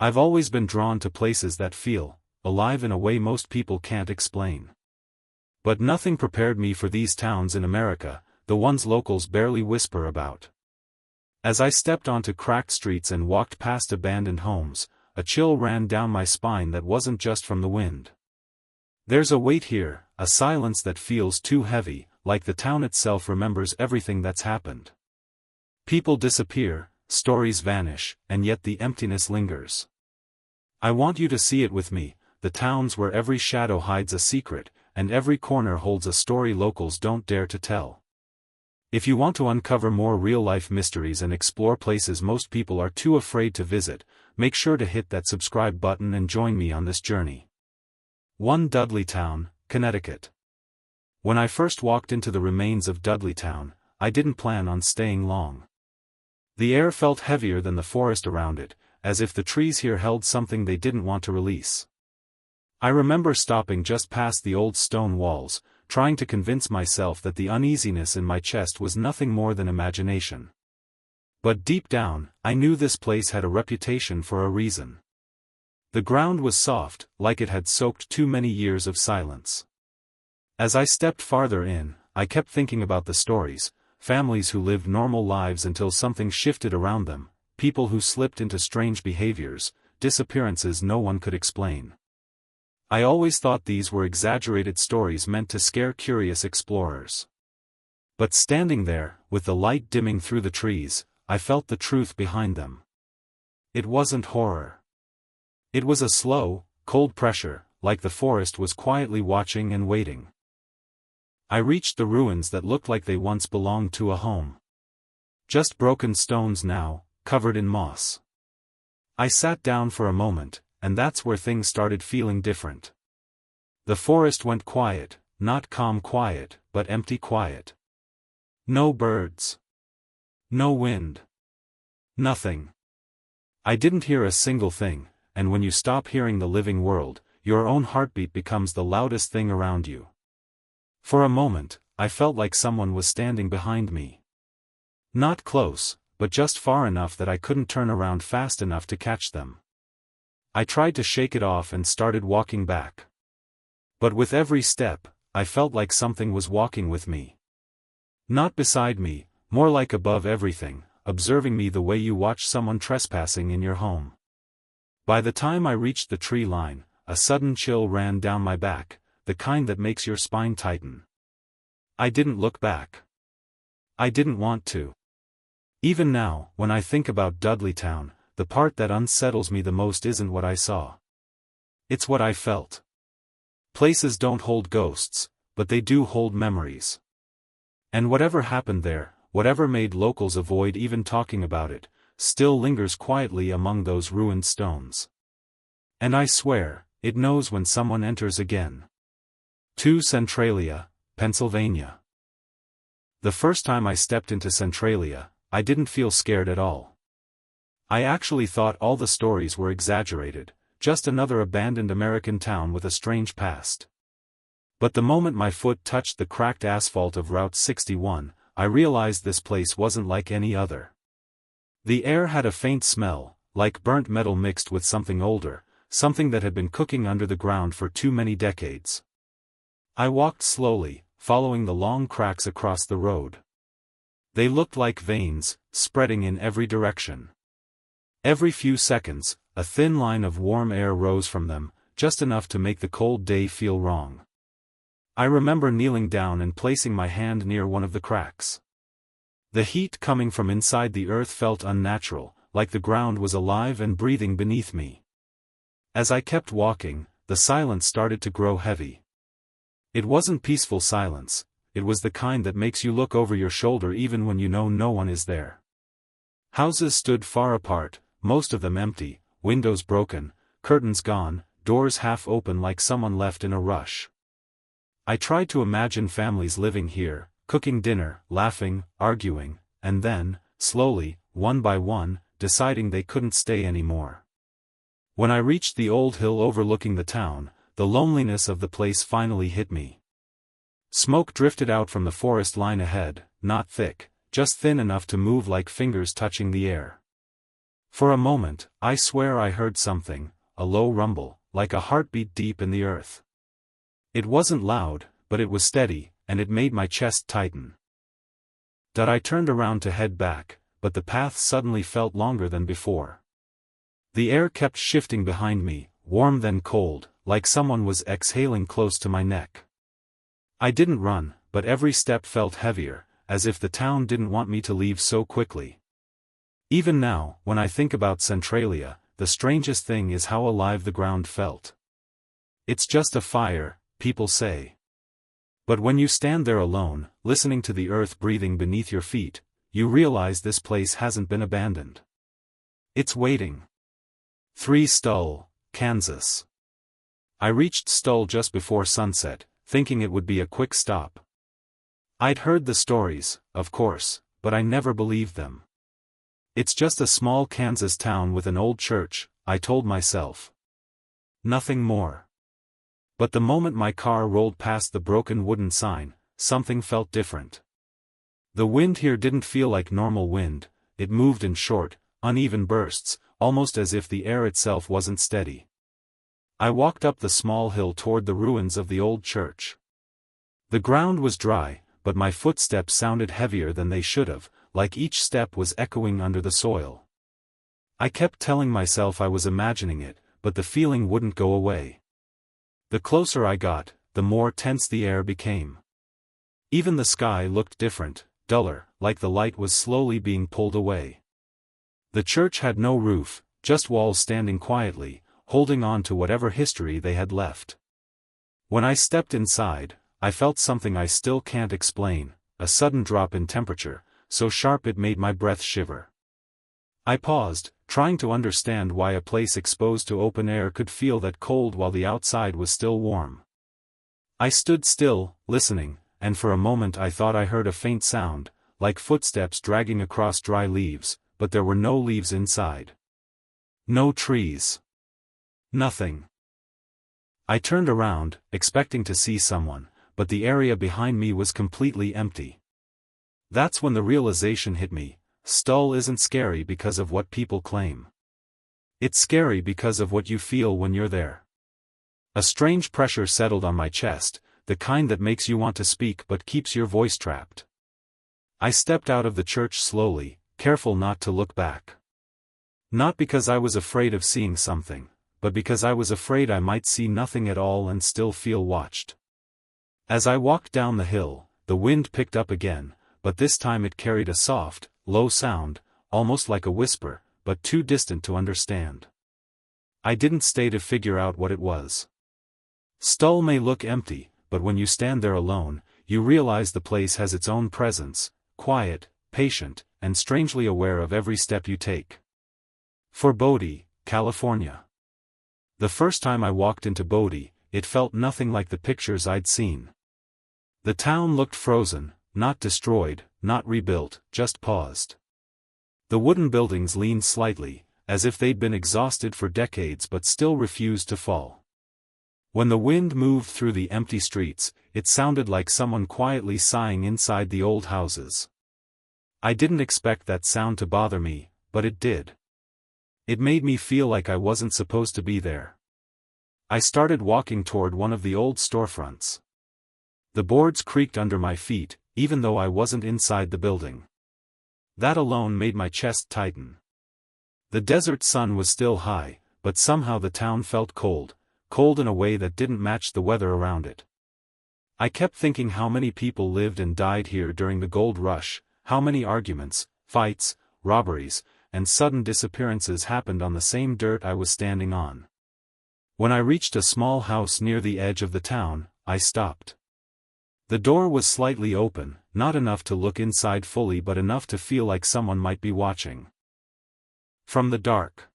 I've always been drawn to places that feel alive in a way most people can't explain. But nothing prepared me for these towns in America, the ones locals barely whisper about. As I stepped onto cracked streets and walked past abandoned homes, a chill ran down my spine that wasn't just from the wind. There's a weight here, a silence that feels too heavy, like the town itself remembers everything that's happened. People disappear, stories vanish, and yet the emptiness lingers. I want you to see it with me, the towns where every shadow hides a secret, and every corner holds a story locals don't dare to tell. If you want to uncover more real-life mysteries and explore places most people are too afraid to visit, make sure to hit that subscribe button and join me on this journey. 1 Dudleytown, Connecticut. When I first walked into the remains of Dudleytown, I didn't plan on staying long. The air felt heavier than the forest around it, as if the trees here held something they didn't want to release. I remember stopping just past the old stone walls, trying to convince myself that the uneasiness in my chest was nothing more than imagination. But deep down, I knew this place had a reputation for a reason. The ground was soft, like it had soaked too many years of silence. As I stepped farther in, I kept thinking about the stories, families who lived normal lives until something shifted around them, people who slipped into strange behaviors, disappearances no one could explain. I always thought these were exaggerated stories meant to scare curious explorers. But standing there, with the light dimming through the trees, I felt the truth behind them. It wasn't horror. It was a slow, cold pressure, like the forest was quietly watching and waiting. I reached the ruins that looked like they once belonged to a home. Just broken stones now, covered in moss. I sat down for a moment, and that's where things started feeling different. The forest went quiet, not calm quiet, but empty quiet. No birds. No wind. Nothing. I didn't hear a single thing, and when you stop hearing the living world, your own heartbeat becomes the loudest thing around you. For a moment, I felt like someone was standing behind me. Not close, but just far enough that I couldn't turn around fast enough to catch them. I tried to shake it off and started walking back. But with every step, I felt like something was walking with me. Not beside me, more like above everything, observing me the way you watch someone trespassing in your home. By the time I reached the tree line, a sudden chill ran down my back, the kind that makes your spine tighten. I didn't look back. I didn't want to. Even now, when I think about Dudleytown, the part that unsettles me the most isn't what I saw. It's what I felt. Places don't hold ghosts, but they do hold memories. And whatever happened there, whatever made locals avoid even talking about it, still lingers quietly among those ruined stones. And I swear, it knows when someone enters again. 2 Centralia, Pennsylvania. The first time I stepped into Centralia, I didn't feel scared at all. I actually thought all the stories were exaggerated, just another abandoned American town with a strange past. But the moment my foot touched the cracked asphalt of Route 61, I realized this place wasn't like any other. The air had a faint smell, like burnt metal mixed with something older, something that had been cooking under the ground for too many decades. I walked slowly, following the long cracks across the road. They looked like veins, spreading in every direction. Every few seconds, a thin line of warm air rose from them, just enough to make the cold day feel wrong. I remember kneeling down and placing my hand near one of the cracks. The heat coming from inside the earth felt unnatural, like the ground was alive and breathing beneath me. As I kept walking, the silence started to grow heavy. It wasn't peaceful silence, it was the kind that makes you look over your shoulder even when you know no one is there. Houses stood far apart, most of them empty, windows broken, curtains gone, doors half open like someone left in a rush. I tried to imagine families living here, cooking dinner, laughing, arguing, and then, slowly, one by one, deciding they couldn't stay anymore. When I reached the old hill overlooking the town, the loneliness of the place finally hit me. Smoke drifted out from the forest line ahead, not thick, just thin enough to move like fingers touching the air. For a moment, I swear I heard something, a low rumble, like a heartbeat deep in the earth. It wasn't loud, but it was steady, and it made my chest tighten. I turned around to head back, but the path suddenly felt longer than before. The air kept shifting behind me, warm then cold, like someone was exhaling close to my neck. I didn't run, but every step felt heavier, as if the town didn't want me to leave so quickly. Even now, when I think about Centralia, the strangest thing is how alive the ground felt. It's just a fire, people say. But when you stand there alone, listening to the earth breathing beneath your feet, you realize this place hasn't been abandoned. It's waiting. 3 Stull, Kansas. I reached Stull just before sunset, thinking it would be a quick stop. I'd heard the stories, of course, but I never believed them. It's just a small Kansas town with an old church, I told myself. Nothing more. But the moment my car rolled past the broken wooden sign, something felt different. The wind here didn't feel like normal wind, it moved in short, uneven bursts, almost as if the air itself wasn't steady. I walked up the small hill toward the ruins of the old church. The ground was dry, but my footsteps sounded heavier than they should have, like each step was echoing under the soil. I kept telling myself I was imagining it, but the feeling wouldn't go away. The closer I got, the more tense the air became. Even the sky looked different, duller, like the light was slowly being pulled away. The church had no roof, just walls standing quietly, holding on to whatever history they had left. When I stepped inside, I felt something I still can't explain, a sudden drop in temperature, so sharp it made my breath shiver. I paused, trying to understand why a place exposed to open air could feel that cold while the outside was still warm. I stood still, listening, and for a moment I thought I heard a faint sound, like footsteps dragging across dry leaves, but there were no leaves inside. No trees. Nothing. I turned around, expecting to see someone, but the area behind me was completely empty. That's when the realization hit me. Stull isn't scary because of what people claim. It's scary because of what you feel when you're there. A strange pressure settled on my chest, the kind that makes you want to speak but keeps your voice trapped. I stepped out of the church slowly, careful not to look back. Not because I was afraid of seeing something, but because I was afraid I might see nothing at all and still feel watched. As I walked down the hill, the wind picked up again, but this time it carried a soft, low sound, almost like a whisper, but too distant to understand. I didn't stay to figure out what it was. Stull may look empty, but when you stand there alone, you realize the place has its own presence, quiet, patient, and strangely aware of every step you take. For Bodie, California. The first time I walked into Bodie, it felt nothing like the pictures I'd seen. The town looked frozen, not destroyed, not rebuilt, just paused. The wooden buildings leaned slightly, as if they'd been exhausted for decades but still refused to fall. When the wind moved through the empty streets, it sounded like someone quietly sighing inside the old houses. I didn't expect that sound to bother me, but it did. It made me feel like I wasn't supposed to be there. I started walking toward one of the old storefronts. The boards creaked under my feet, even though I wasn't inside the building. That alone made my chest tighten. The desert sun was still high, but somehow the town felt cold, cold in a way that didn't match the weather around it. I kept thinking how many people lived and died here during the gold rush, how many arguments, fights, robberies, and sudden disappearances happened on the same dirt I was standing on. When I reached a small house near the edge of the town, I stopped. The door was slightly open, not enough to look inside fully but enough to feel like someone might be watching. From the dark.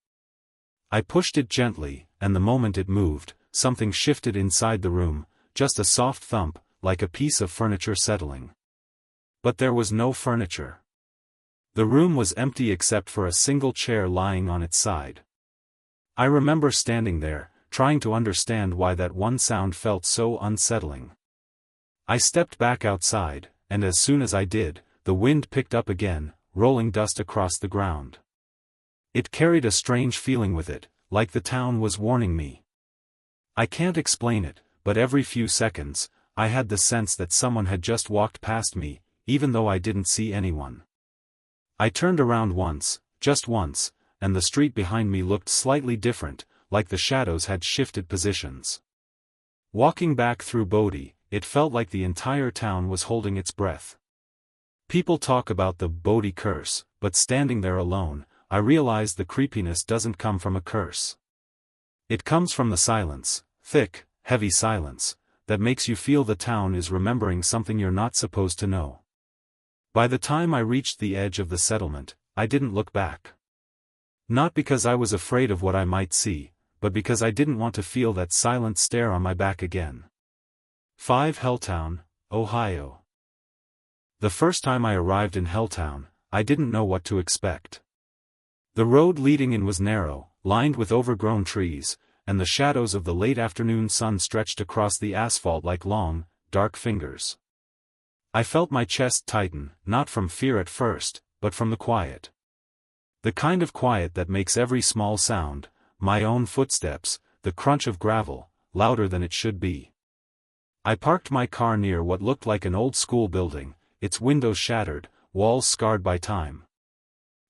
I pushed it gently, and the moment it moved, something shifted inside the room, just a soft thump, like a piece of furniture settling. But there was no furniture. The room was empty except for a single chair lying on its side. I remember standing there, trying to understand why that one sound felt so unsettling. I stepped back outside, and as soon as I did, the wind picked up again, rolling dust across the ground. It carried a strange feeling with it, like the town was warning me. I can't explain it, but every few seconds, I had the sense that someone had just walked past me, even though I didn't see anyone. I turned around once, just once, and the street behind me looked slightly different, like the shadows had shifted positions. Walking back through Bodie, it felt like the entire town was holding its breath. People talk about the Bodie curse, but standing there alone, I realized the creepiness doesn't come from a curse. It comes from the silence, thick, heavy silence, that makes you feel the town is remembering something you're not supposed to know. By the time I reached the edge of the settlement, I didn't look back. Not because I was afraid of what I might see, but because I didn't want to feel that silent stare on my back again. 5 Helltown, Ohio. The first time I arrived in Helltown, I didn't know what to expect. The road leading in was narrow, lined with overgrown trees, and the shadows of the late afternoon sun stretched across the asphalt like long, dark fingers. I felt my chest tighten, not from fear at first, but from the quiet. The kind of quiet that makes every small sound, my own footsteps, the crunch of gravel, louder than it should be. I parked my car near what looked like an old school building, its windows shattered, walls scarred by time.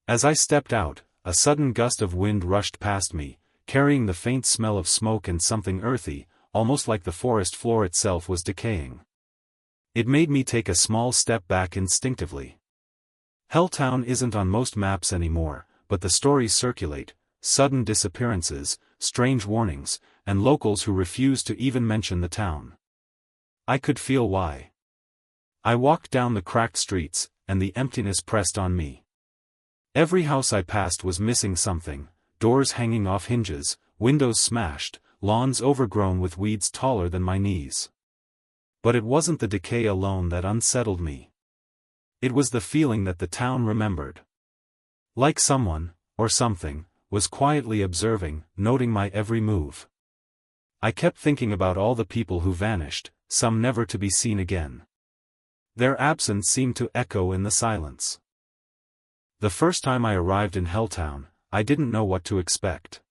As I stepped out, a sudden gust of wind rushed past me, carrying the faint smell of smoke and something earthy, almost like the forest floor itself was decaying. It made me take a small step back instinctively. Helltown isn't on most maps anymore, but the stories circulate: sudden disappearances, strange warnings, and locals who refuse to even mention the town. I could feel why. I walked down the cracked streets, and the emptiness pressed on me. Every house I passed was missing something: doors hanging off hinges, windows smashed, lawns overgrown with weeds taller than my knees. But it wasn't the decay alone that unsettled me. It was the feeling that the town remembered. Like someone, or something, was quietly observing, noting my every move. I kept thinking about all the people who vanished, some never to be seen again. Their absence seemed to echo in the silence. The first time I arrived in Helltown, I didn't know what to expect.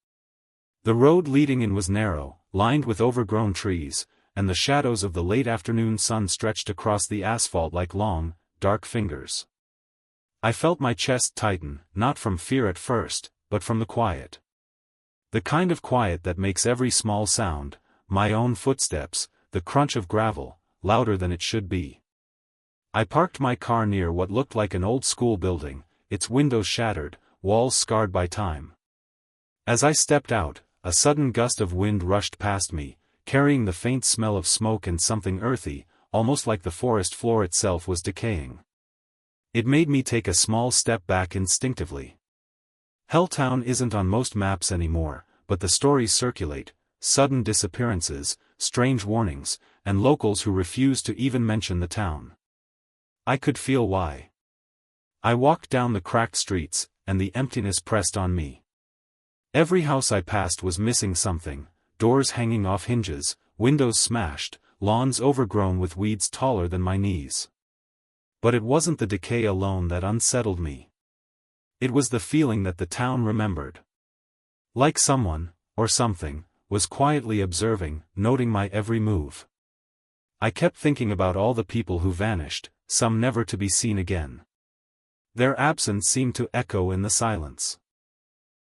The road leading in was narrow, lined with overgrown trees, and the shadows of the late afternoon sun stretched across the asphalt like long, dark fingers. I felt my chest tighten, not from fear at first, but from the quiet. The kind of quiet that makes every small sound, my own footsteps, the crunch of gravel, louder than it should be. I parked my car near what looked like an old school building, its windows shattered, walls scarred by time. As I stepped out, a sudden gust of wind rushed past me, carrying the faint smell of smoke and something earthy, almost like the forest floor itself was decaying. It made me take a small step back instinctively. Helltown isn't on most maps anymore, but the stories circulate: sudden disappearances, strange warnings, and locals who refuse to even mention the town. I could feel why. I walked down the cracked streets, and the emptiness pressed on me. Every house I passed was missing something: doors hanging off hinges, windows smashed, lawns overgrown with weeds taller than my knees. But it wasn't the decay alone that unsettled me. It was the feeling that the town remembered. Like someone, or something, was quietly observing, noting my every move. I kept thinking about all the people who vanished, some never to be seen again. Their absence seemed to echo in the silence.